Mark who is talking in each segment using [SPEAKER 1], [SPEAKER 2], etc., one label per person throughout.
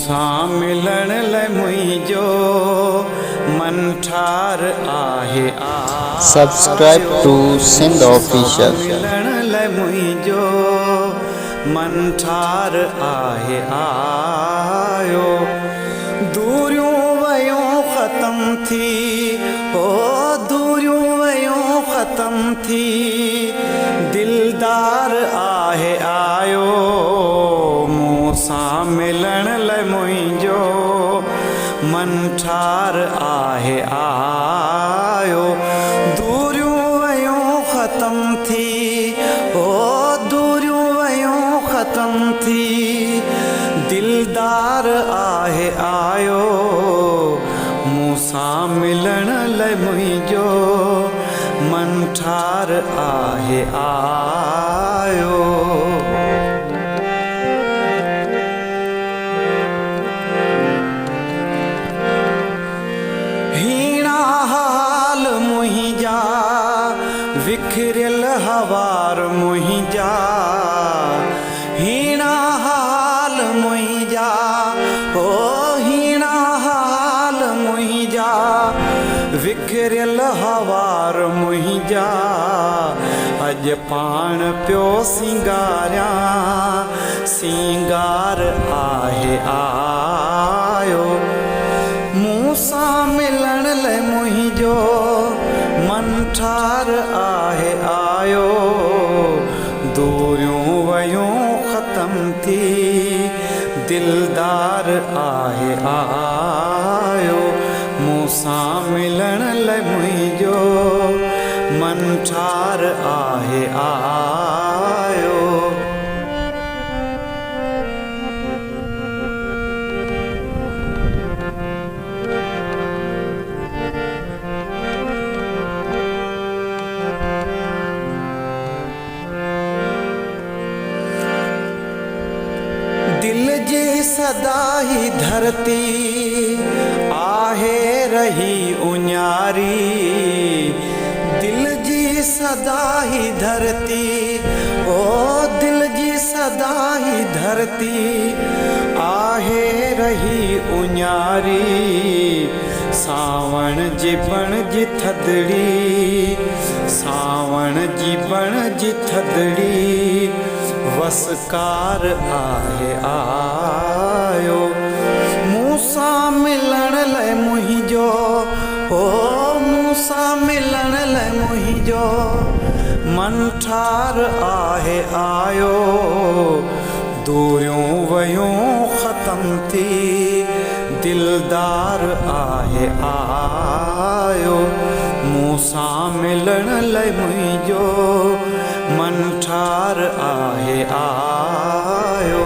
[SPEAKER 1] मूसां मिलण लाइ मुंहिंजो मन ठार आहे
[SPEAKER 2] Subscribe to Sindh Official.
[SPEAKER 1] मिलण लाइ मुंहिंजो मन ठार आहे आयो दूरियूं वयूं ख़त्म थी ओ दूरियूं वयूं ख़त्म थी दिलदार आहे आयो मूसां मिलण लाइ मुंहिंजो मन ठार आहे आयो दूरियूं वयूं ख़त्म थी ओ दूरियूं वयूं ख़त्म थी दिलदार आहे आयो मूसां मिलण लाइ मुंहिंजो मन ठार आहे आयो हीणा हाल मुंहिंजा विखरियल हवार मुंहिंजा हीणा हाल मुंहिंजा ओ हीणा हाल मुंहिंजा विखरियल हवार मुंहिंजा अॼु पाण पियो सिंगारियां सिंगार आहे आयो मूसां मिलण लाइ मुंहिंजो मन ठार आहे आयो दूरियूं वयूं ख़त्म थी दिलदार आहे आयो मूसां मिलण लाइ मुंहिंजो मन ठार आहे आयो दिल जी सदा ही धरती आहे रही उञारी दिल जी सदा ही धरती ओ दिल जी सदा ही धरती आहे रही उञारी सावण जी बण जी थदड़ी सावण जी बण जी थदड़ी वसकार आहे आयो मूसां मिलण लाइ मुंहिंजो ओ मूसां मिलण लाइ मुंहिंजो मन ठार आहे आयो दूरियूं वयूं ख़त्म थी दिलदार आहे आयो मूसां मिलण लाइ मुंहिंजो मन ठार आहे आयो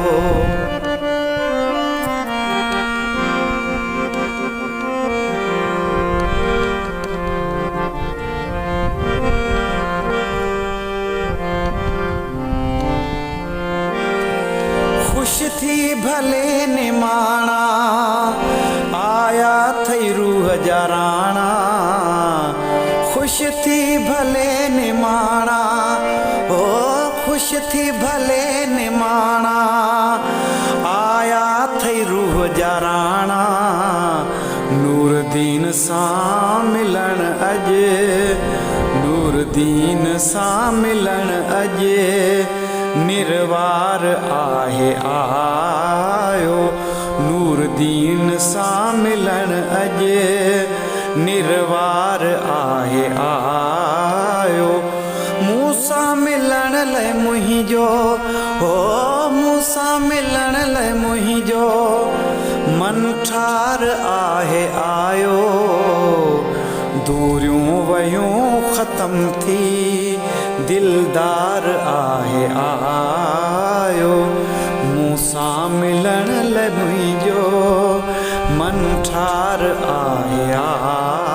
[SPEAKER 1] खुश थी भले निमाणा आया थई रूह जा राणा खुश थी भले निमाणा ओ खुश थी भले निमाणा आया थई रूह जा राणा नूरदीन सां मिलण अॼु नूरदीन सां मिलण अॼु निर्वार आहे आयो नूरदीन सां मिलण अॼु निर्वार आहे आयो मूसां मिलण लाइ मुंहिंजो हो मूसां मिलण लाइ मुंहिंजो मन ठार आहे आयो दूरियूं वयूं ख़त्म थी दिलदार आहे आयो मूसां मिलण लाइ मुंहिंजो मन ठार आहे आयो